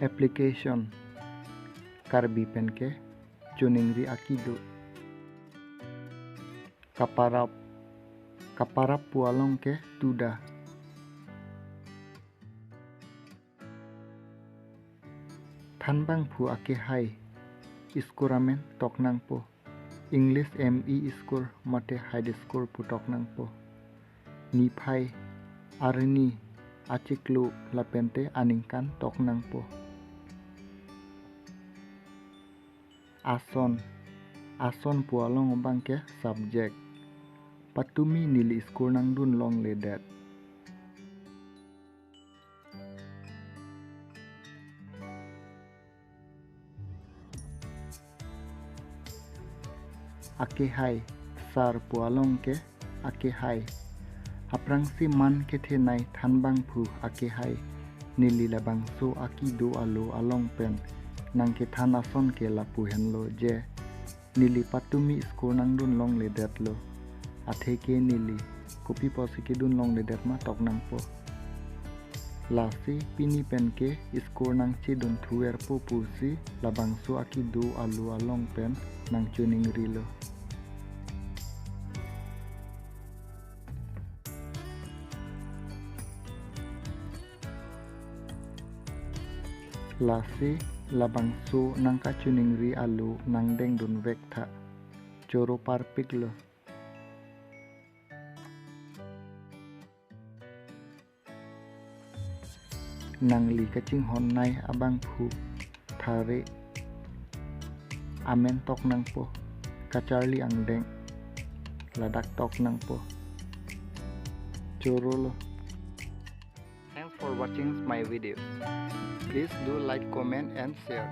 Application Karbi penke chuningri akidu kaparap pualong ke tuda thanbang phu ake hai iskuramen toknang po English ME score mate high score pu toknang po ni phai arni achiklu lapente aningkan toknang po ason pualong bangke subject patumi nili score nang dun long ledat ake hai sar pualong ke ake hai aprang si man ke the nai thanbang phu ake hai nili labang so aki do alo along pen nang ke thana son ke lapu hen lo je nili patumi score nang dun long le dat lo athe ke nili kopi posi ke dun long le dat ma tok nang po lasi pini pen ke score nang che dun thuer po pu si labang so aki do alo along pen nang chuning ri lo lasi labang so nang ka chuning ri alu nang deng dun vek tha choro parpik lo nang li ka ching hon nai abang phu thare amen tok nang po ka charli ang deng ladak tok nang po choro lo. Thanks for watching my video. Please do like, comment and share.